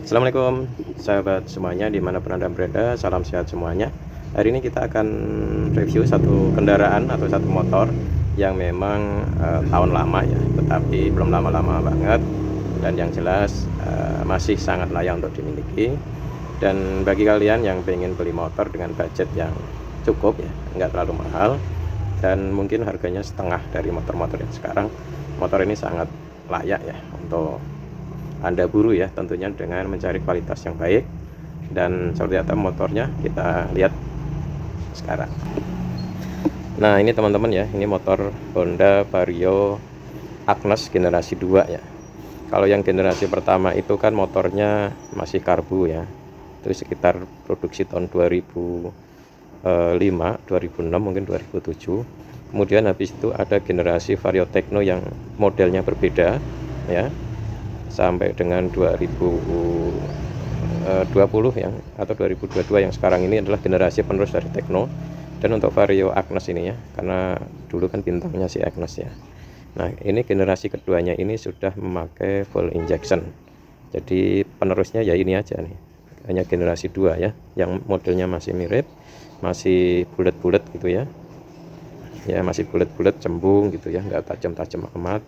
Assalamualaikum sahabat semuanya dimanapun Anda berada, salam sehat semuanya. Hari ini kita akan review satu kendaraan atau satu motor yang memang tahun lama ya, tetapi belum lama-lama banget, dan yang jelas masih sangat layak untuk dimiliki. Dan bagi kalian yang pengen beli motor dengan budget yang cukup ya, nggak terlalu mahal, dan mungkin harganya setengah dari motor-motor yang sekarang, motor ini sangat layak ya untuk Anda buru ya, tentunya dengan mencari kualitas yang baik. Dan seperti apa motornya kita lihat sekarang. Nah ini teman-teman ya, ini motor Honda Vario Agnes generasi 2 ya. Kalau yang generasi pertama itu kan motornya masih karbu ya, itu sekitar produksi tahun 2005, 2006, mungkin 2007. Kemudian habis itu ada generasi Vario Tekno yang modelnya berbeda ya, sampai dengan 2020 yang atau 2022 yang sekarang ini adalah generasi penerus dari Tekno. Dan untuk Vario Agnes ini ya, karena dulu kan bintangnya si Agnes ya. Nah ini generasi keduanya ini sudah memakai full injection, jadi penerusnya ya ini aja nih, hanya generasi 2 ya, yang modelnya masih mirip, masih bulat-bulat gitu ya, masih bulat-bulat cembung gitu ya, nggak tajam-tajam amat,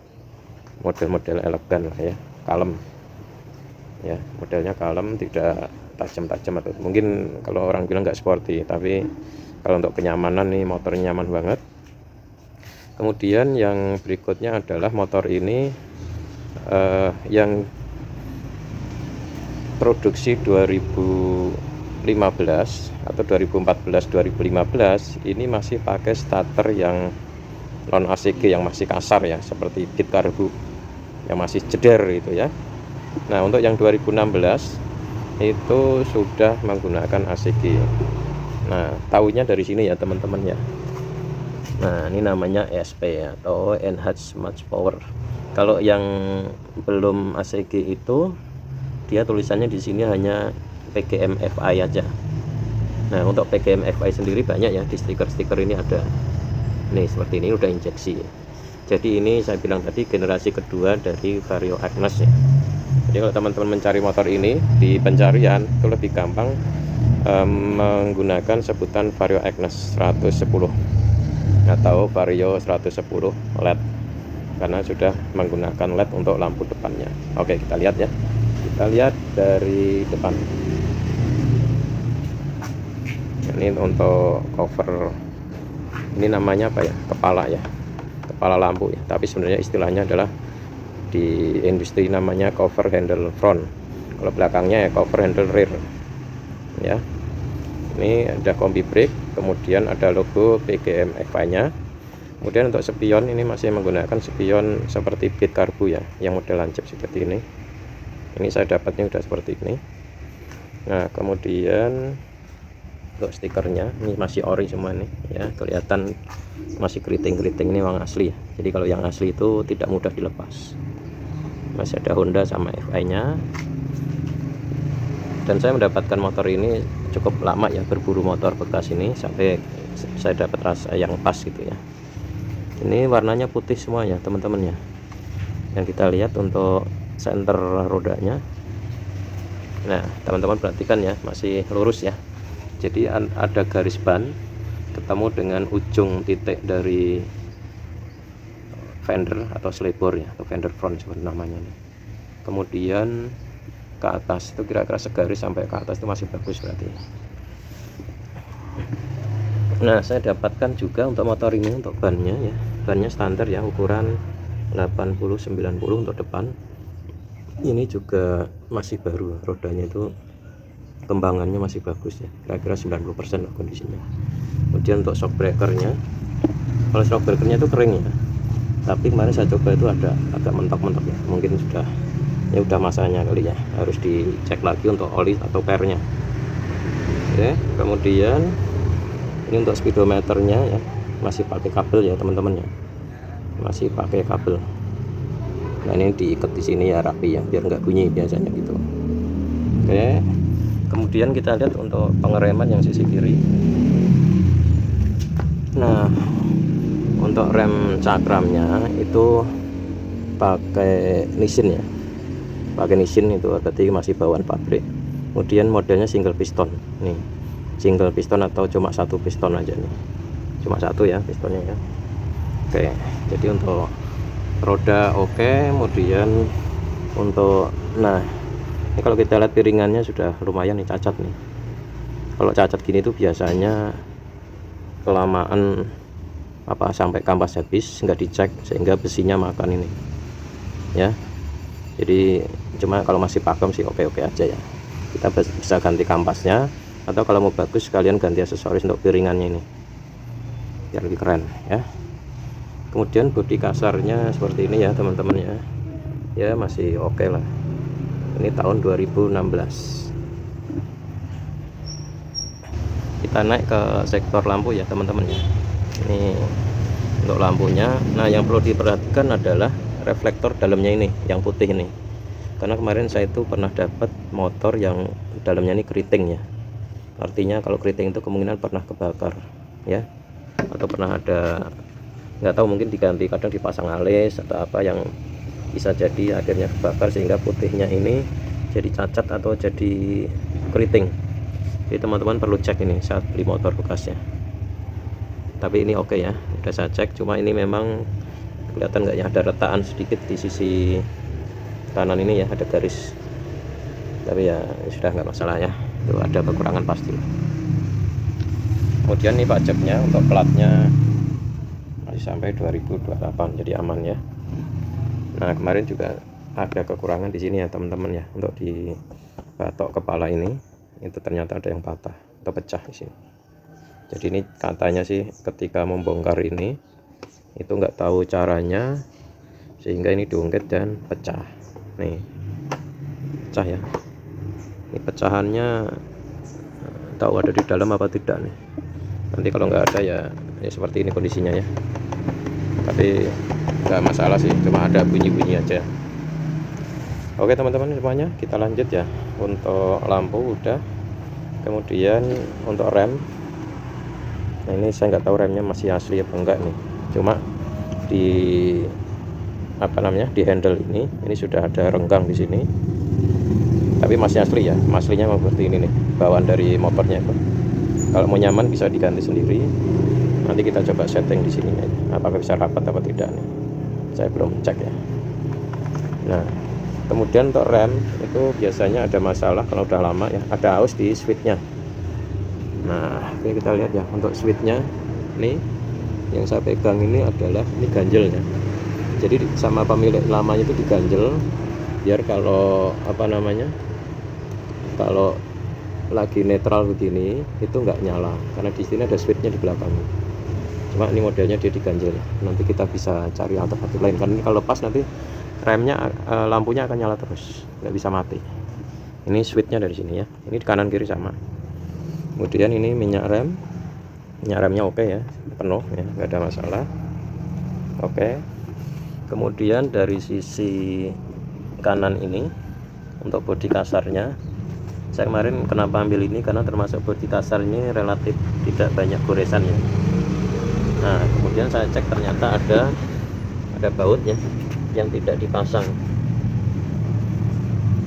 model-model elegan lah ya, kalem ya, modelnya kalem, tidak tajam-tajam, atau mungkin kalau orang bilang nggak sporty, tapi kalau untuk kenyamanan nih motornya nyaman banget. Kemudian yang berikutnya adalah motor ini yang produksi 2015 atau 2014-2015 ini masih pakai starter yang non ACG, yang masih kasar ya, seperti kit karbu yang masih jeder gitu ya. Nah untuk yang 2016 itu sudah menggunakan ACG. Nah tahunya dari sini ya teman-teman ya. Nah ini namanya ESP atau Enhanced Much Power. Kalau yang belum ACG itu dia tulisannya di sini hanya PGM FI aja. Nah untuk PGM FI sendiri banyak ya, di stiker-stiker ini ada. Nih seperti ini udah injeksi. Jadi ini saya bilang tadi generasi kedua dari Vario Agnes ya. Jadi kalau teman-teman mencari motor ini di pencarian itu lebih gampang menggunakan sebutan Vario Agnes 110 atau Vario 110 LED, karena sudah menggunakan LED untuk lampu depannya. Oke kita lihat ya, kita lihat dari depan. Ini untuk cover, ini namanya apa ya, kepala ya, kepala lampu ya, tapi sebenarnya istilahnya adalah di industri namanya cover handle front. Kalau belakangnya ya cover handle rear ya. Ini ada kombi brake, kemudian ada logo PGM FI nya. Kemudian untuk spion ini masih menggunakan spion seperti kit karbu ya, yang model lancip seperti ini. Ini saya dapatnya udah seperti ini. Nah kemudian untuk stikernya ini masih ori semua nih ya, kelihatan masih keriting-keriting, ini uang asli ya. Jadi kalau yang asli itu tidak mudah dilepas. Masih ada Honda sama FI nya. Dan saya mendapatkan motor ini cukup lama ya, berburu motor bekas ini sampai saya dapat rasa yang pas gitu ya. Ini warnanya putih semua ya teman-teman ya. Yang kita lihat untuk senter rodanya, nah teman-teman perhatikan ya, masih lurus ya. Jadi ada garis ban ketemu dengan ujung titik dari fender atau slebor ya, atau fender front seperti namanya nih. Kemudian ke atas itu kira-kira segaris sampai ke atas itu masih bagus berarti. Nah saya dapatkan juga untuk motor ini untuk bannya ya, bannya standar ya, ukuran 80-90 untuk depan. Ini juga masih baru, rodanya itu kembangannya masih bagus ya, kira-kira 90% kondisinya. Kemudian untuk shock breakernya, kalau shock breakernya itu kering ya, tapi kemarin saya coba itu ada agak mentok-mentok ya, mungkin sudah ya, udah masanya kali ya, harus dicek lagi untuk oli atau pernya. Oke, kemudian ini untuk speedometernya ya, masih pakai kabel ya teman-teman ya, masih pakai kabel. Nah ini diikat di sini ya rapi ya, biar nggak bunyi biasanya gitu. Oke, kemudian kita lihat untuk pengereman yang sisi kiri. Nah untuk rem cakramnya itu pakai Nissin ya. pakai nisin itu berarti masih bawaan pabrik. Kemudian modelnya single piston nih, single piston atau cuma satu piston aja nih, cuma satu ya pistonnya ya. Oke, jadi untuk roda oke. Kemudian untuk, nah ini kalau kita lihat piringannya sudah lumayan nih cacat nih. Kalau cacat gini tuh biasanya kelamaan sampai kampas habis nggak dicek sehingga besinya makan ini ya. Jadi cuma kalau masih pakem sih oke-oke aja ya, kita bisa ganti kampasnya, atau kalau mau bagus sekalian ganti aksesoris untuk piringannya ini biar lebih keren ya. Kemudian bodi kasarnya seperti ini ya teman-teman ya, masih oke lah. Ini tahun 2016. Kita naik ke sektor lampu ya teman-teman ya. Ini untuk lampunya. Nah, yang perlu diperhatikan adalah reflektor dalamnya ini yang putih ini, karena kemarin saya itu pernah dapat motor yang dalamnya ini keriting ya. Artinya kalau keriting itu kemungkinan pernah kebakar ya, atau pernah ada, nggak tahu, mungkin diganti, kadang dipasang alis atau apa yang bisa jadi akhirnya kebakar sehingga putihnya ini jadi cacat atau jadi keriting. Jadi teman-teman perlu cek ini saat beli motor bekasnya. Tapi ini oke ya, udah saya cek. Cuma ini memang kelihatan nggak ya, ada retakan sedikit di sisi kanan ini ya, ada garis. Tapi ya sudah nggak masalah ya, itu ada kekurangan pasti. Kemudian ini pajaknya untuk platnya masih sampai 2028, jadi aman ya. Nah, kemarin juga ada kekurangan di sini ya teman-teman ya, untuk di batok kepala ini itu ternyata ada yang patah atau pecah di sini. Jadi ini katanya sih ketika membongkar ini itu nggak tahu caranya sehingga ini diungkit dan pecah. Nih pecah ya, ini pecahannya tahu ada di dalam apa tidak nih. Nanti kalau nggak ada ya seperti ini kondisinya ya, tapi nggak masalah sih, cuma ada bunyi-bunyi aja. Oke teman-teman semuanya, kita lanjut ya. Untuk lampu udah, kemudian untuk rem, nah ini saya nggak tahu remnya masih asli apa enggak nih, cuma di di handle ini sudah ada renggang di sini, tapi masih asli ya, aslinya seperti ini nih, bawaan dari motornya itu. Kalau mau nyaman bisa diganti sendiri, nanti kita coba setting di sini apakah bisa rapat apa tidak nih, saya belum cek ya. Nah, kemudian untuk rem itu biasanya ada masalah kalau udah lama ya, ada aus di switchnya. Nah, oke, kita lihat ya, untuk switchnya nih yang saya pegang ini adalah ini ganjelnya. Jadi sama pemilik lamanya itu diganjel biar kalau kalau lagi netral begini itu nggak nyala, karena di sini ada switchnya di belakangnya. Cuma ini modelnya dia diganjel. Nanti kita bisa cari alternatif lain, kan ini kalau lepas nanti remnya lampunya akan nyala terus, nggak bisa mati. Ini switchnya dari sini ya, ini di kanan kiri sama. Kemudian ini minyak remnya oke ya, penuh ya, nggak ada masalah. Oke. Kemudian dari sisi kanan ini untuk bodi kasarnya, saya kemarin kenapa ambil ini karena termasuk bodi kasar ini relatif tidak banyak goresan ya. Nah, kemudian saya cek ternyata ada bautnya yang tidak dipasang.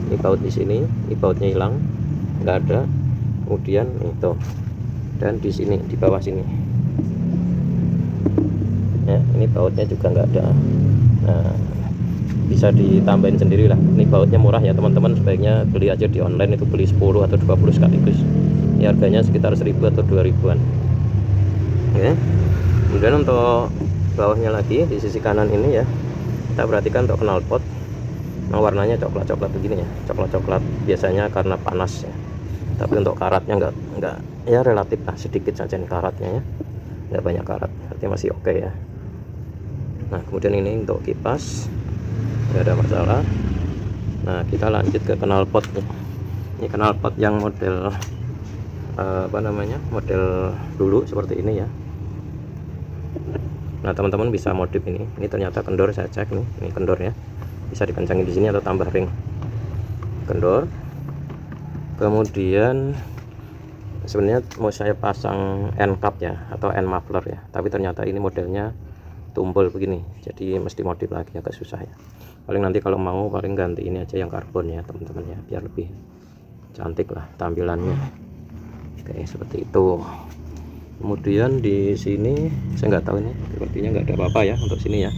Ini baut di sini, ini bautnya hilang, nggak ada. Kemudian itu, dan di sini di bawah sini ya, ini bautnya juga nggak ada. Nah, bisa ditambahin sendiri lah. Ini bautnya murah ya teman-teman, sebaiknya beli aja di online, itu beli 10 atau 20 sekaligus. Ini harganya sekitar 1000 atau 2000-an ya. Kemudian untuk bawahnya lagi di sisi kanan ini ya, kita perhatikan untuk knalpot. Nah, warnanya coklat-coklat begini ya, coklat-coklat biasanya karena panas ya. Tapi untuk karatnya enggak ya, relatif lah, sedikit saja nih karatnya ya, enggak banyak karat, artinya masih oke ya. Nah, kemudian ini untuk kipas enggak ada masalah. Nah, kita lanjut ke knalpot nih. Ini knalpot yang model model dulu seperti ini ya. Nah, teman-teman bisa modif ini. Ini ternyata kendor, saya cek nih, ini kendor ya. Bisa dikencangin di sini atau tambah ring. Kendor. Kemudian sebenarnya mau saya pasang end cap ya, atau end muffler ya. Tapi ternyata ini modelnya tumpul begini. Jadi mesti modif lagi, agak susah ya. Paling nanti kalau mau paling ganti ini aja yang karbon ya teman-teman ya, biar lebih cantik lah tampilannya. Oke, seperti itu. Kemudian di sini saya nggak tahu ini sepertinya nggak ada apa-apa ya untuk sini ya.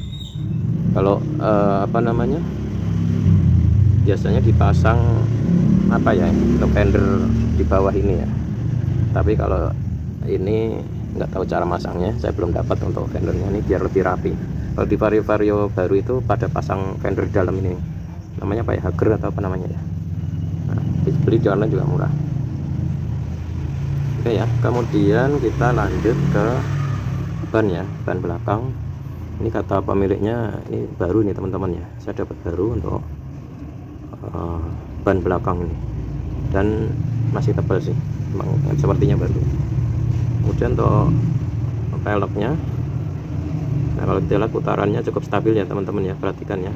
Kalau apa namanya, biasanya dipasang apa ya untuk fender di bawah ini ya, tapi kalau ini nggak tahu cara masangnya, saya belum dapat untuk fendernya ini biar lebih rapi. Kalau di Vario baru itu pada pasang fender di dalam ini, namanya apa ya, Hager atau apa namanya ya. Nah, beli di online juga murah. Oke ya, kemudian kita lanjut ke ban ya, ban belakang. Ini kata pemiliknya ini baru nih teman-teman ya, saya dapat baru untuk ban belakang ini, dan masih tebal sih, memang sepertinya baru. Kemudian untuk peleknya, nah kalau kita lihat putarannya cukup stabil ya teman-teman ya, perhatikan ya,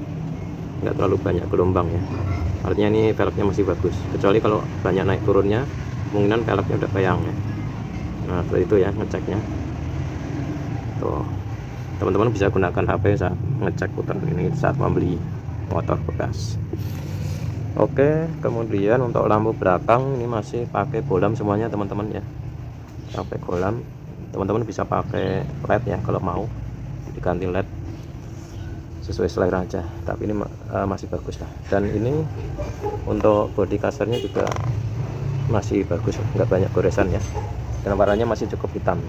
nggak terlalu banyak gelombang ya, artinya ini peleknya masih bagus. Kecuali kalau banyak naik turunnya, kemungkinan peleknya udah payang ya. Nah seperti itu ya ngeceknya. Tuh, teman-teman bisa gunakan HP saat ngecek putaran ini saat membeli motor bekas. Oke, kemudian untuk lampu belakang ini masih pakai bolam semuanya teman-teman ya, pakai bolam. Teman-teman bisa pakai LED ya kalau mau diganti LED, sesuai selera aja, tapi ini masih bagus lah. Dan ini untuk bodi kasarnya juga masih bagus, nggak banyak goresan ya, dan warnanya masih cukup hitam.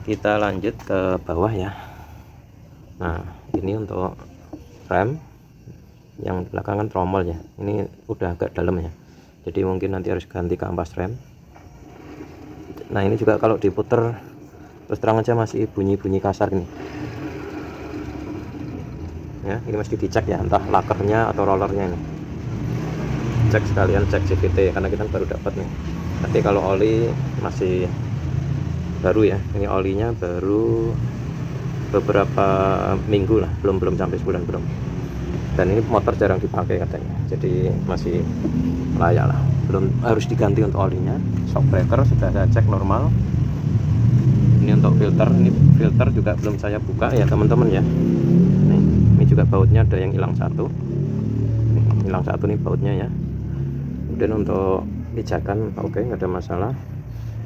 Kita lanjut ke bawah ya. Nah ini untuk rem yang belakangan tromol ya, ini udah agak dalam ya, jadi mungkin nanti harus ganti kampas rem. Nah ini juga kalau diputer terus terang aja masih bunyi-bunyi kasar ini ya, ini mesti dicek ya, entah lakernya atau rollernya ini. Cek sekalian, cek CVT karena kita baru dapat nih. Nanti kalau oli masih baru ya, ini olinya baru beberapa minggu lah, belum sampai sebulan belum. Dan ini motor jarang dipakai katanya, jadi masih layak lah, belum harus diganti untuk olinya. Shock breaker sudah saya cek normal. Ini untuk filter, ini filter juga belum saya buka ya teman-teman ya. Ini juga bautnya ada yang hilang satu, hilang satu nih bautnya ya. Kemudian untuk pijakan oke, nggak ada masalah.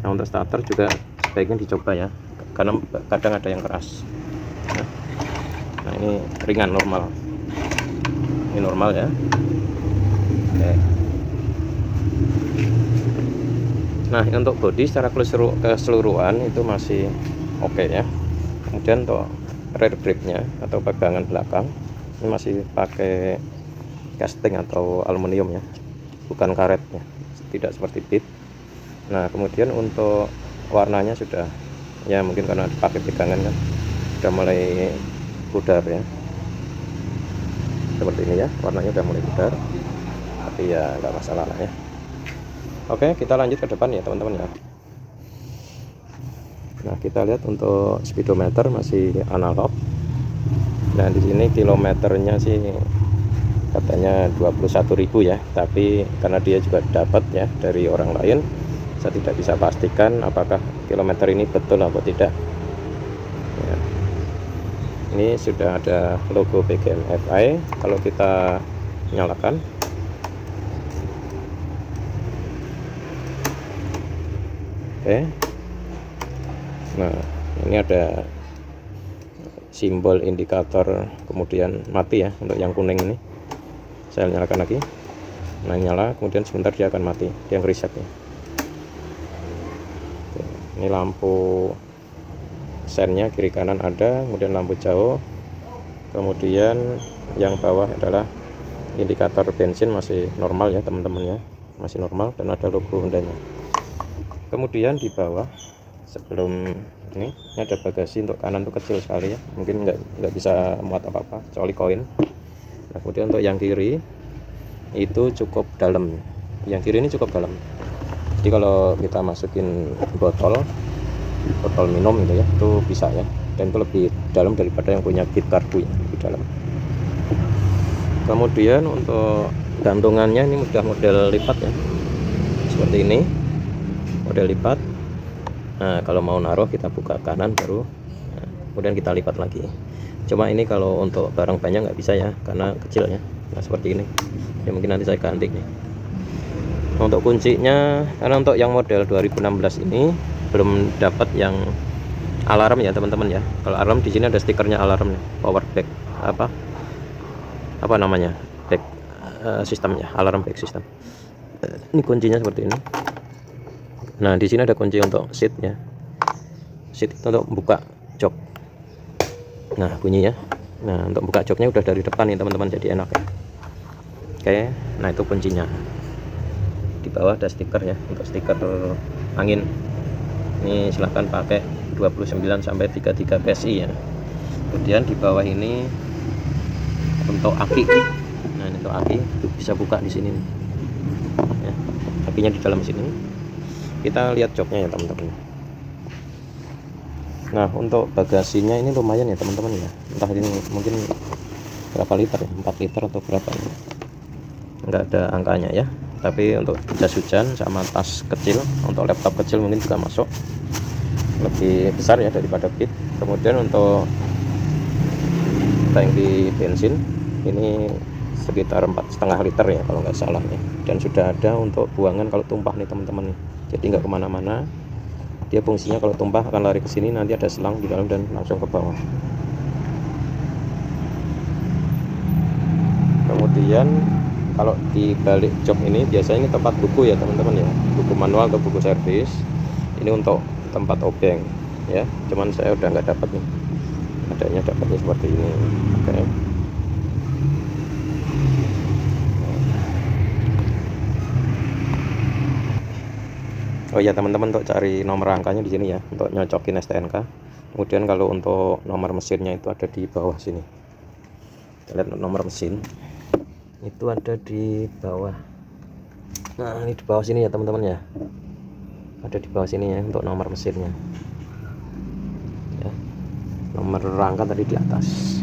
Nah untuk starter juga sebaiknya dicoba ya, karena kadang ada yang keras. Nah ini ringan normal, ini normal ya. Oke. Nah untuk bodi secara keseluruhan itu masih oke ya. Kemudian untuk rear gripnya atau pegangan belakang ini masih pakai casting atau aluminium ya, bukan karetnya, tidak seperti Beat. Nah kemudian untuk warnanya sudah ya, mungkin karena pakai pegangan kan sudah mulai pudar ya, seperti ini ya, warnanya udah mulai pudar, tapi ya nggak masalah lah ya. Oke, kita lanjut ke depan ya teman-teman ya. Nah kita lihat untuk speedometer masih analog. Nah di sini kilometernya sih katanya 21.000 ya, tapi karena dia juga dapat ya dari orang lain, saya tidak bisa pastikan apakah kilometer ini betul atau tidak ya. Ini sudah ada logo PGM FI. Kalau kita nyalakan, oke, nah ini ada simbol indikator kemudian mati ya. Untuk yang kuning ini saya nyalakan lagi, nah nyala, kemudian sebentar dia akan mati, dia ngereset ya. Ini lampu sennya kiri kanan ada, kemudian lampu jauh, kemudian yang bawah adalah indikator bensin masih normal ya teman-teman ya, masih normal, dan ada logo Hondanya. Kemudian di bawah sebelum ini ada bagasi untuk kanan tuh kecil sekali ya, mungkin nggak bisa muat apa-apa kecuali koin. Nah kemudian untuk yang kiri itu cukup dalam, yang kiri ini cukup dalam, jadi kalau kita masukin botol minum gitu ya, itu bisa ya, dan itu lebih dalam daripada yang punya kit karbu ya, lebih dalam. Kemudian untuk gantungannya ini udah model lipat ya, seperti ini, model lipat. Nah, kalau mau naruh kita buka kanan baru, nah, kemudian kita lipat lagi. Cuma ini kalau untuk barang banyak nggak bisa ya, karena kecil ya. Nah, seperti ini ya, mungkin nanti saya ganti nih. Untuk kuncinya, karena untuk yang model 2016 ini belum dapat yang alarm ya teman-teman ya. Kalau alarm di sini ada stikernya alarm nih, power back apa namanya, back sistemnya, alarm back system. Ini kuncinya seperti ini. Nah, di sini ada kunci untuk seat ya, seat itu untuk buka jok. Nah, bunyinya, nah untuk buka joknya udah dari depan nih teman-teman, jadi enak ya. Oke, nah itu kuncinya. Di bawah ada stiker ya, untuk stiker angin. Ini silahkan pakai 29 sampai 33 PSI ya. Kemudian di bawah ini untuk aki. Nah, ini untuk aki bisa buka di sini nih. Ya, akinya di dalam sini. Kita lihat joknya ya teman-teman. Nah, untuk bagasinya ini lumayan ya teman-teman ya. Entah ini mungkin berapa liter ya, 4 liter atau berapa ini. Enggak ada angkanya ya. Tapi untuk jas hujan sama tas kecil, untuk laptop kecil mungkin juga masuk. Lebih besar ya daripada Beat. Kemudian untuk tangki bensin ini sekitar 4,5 liter ya kalau nggak salah nih. Dan sudah ada untuk buangan kalau tumpah nih teman-teman nih. Jadi nggak kemana-mana. Dia fungsinya kalau tumpah akan lari ke sini, nanti ada selang di dalam dan langsung ke bawah. Kemudian kalau di balik jok ini biasanya ini tempat buku ya teman-teman ya, buku manual atau buku servis. Ini untuk tempat obeng ya, cuman saya udah nggak dapat nih, adanya dapatnya seperti ini. Oke. Oh ya teman-teman, untuk cari nomor rangkanya di sini ya, untuk nyocokin STNK. Kemudian kalau untuk nomor mesinnya itu ada di bawah sini. Kita lihat nomor mesin itu ada di bawah. Nah, ini di bawah sini ya teman-teman ya, ada di bawah sini ya untuk nomor mesinnya ya. Nomor rangka tadi di atas.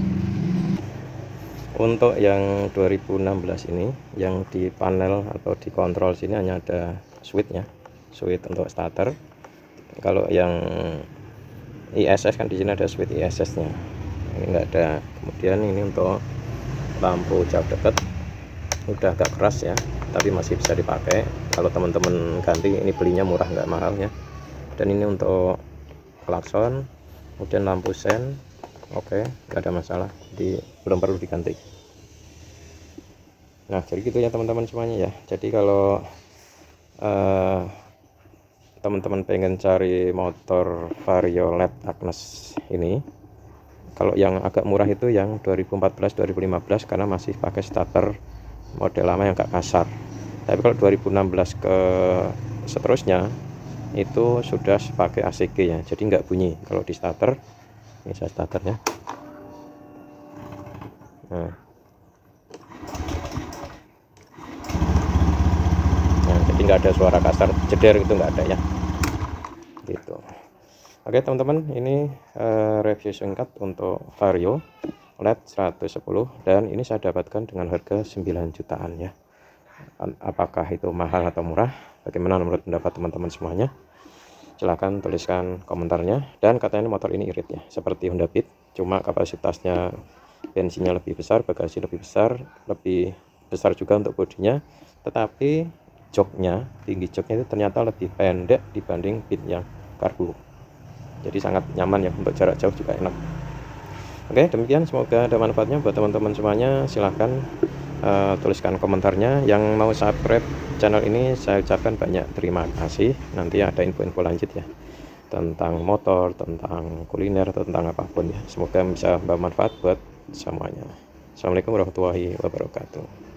Untuk yang 2016 ini, yang di panel atau di kontrol sini hanya ada switch ya, switch untuk starter. Kalau yang ISS kan di sini ada switch ISS nya, ini enggak ada. Kemudian ini untuk lampu jauh dekat, udah agak keras ya, tapi masih bisa dipakai kalau teman-teman ganti. Ini belinya murah, nggak mahal ya. Dan ini untuk klakson, kemudian lampu sen. Oke, nggak ada masalah, belum perlu diganti. Nah, jadi gitu ya teman-teman semuanya ya. Jadi kalau teman-teman pengen cari motor Vario LED Agnes ini, kalau yang agak murah itu yang 2014-2015 karena masih pakai starter model lama yang agak kasar. Tapi kalau 2016 ke seterusnya itu sudah pakai ACG ya, jadi nggak bunyi kalau di starter. Ini saya starter ya. Nah, jadi nggak ada suara kasar jeder gitu, nggak ada ya gitu. Oke teman-teman, ini review singkat untuk Vario LED 110, dan ini saya dapatkan dengan harga 9 jutaan ya. Apakah itu mahal atau murah? Bagaimana menurut pendapat teman-teman semuanya? Silahkan tuliskan komentarnya. Dan katanya motor ini irit ya, seperti Honda Beat, cuma kapasitasnya bensinnya lebih besar, bagasi lebih besar juga untuk bodinya, tetapi joknya, tinggi joknya itu ternyata lebih pendek dibanding Beat yang karbu. Jadi sangat nyaman ya, untuk jarak jauh juga enak. Oke, demikian, semoga ada manfaatnya buat teman-teman semuanya. Silahkan tuliskan komentarnya. Yang mau subscribe channel ini saya ucapkan banyak terima kasih. Nanti ada info-info lanjut ya, tentang motor, tentang kuliner, atau tentang apapun ya. Semoga bisa bermanfaat buat semuanya. Assalamualaikum warahmatullahi wabarakatuh.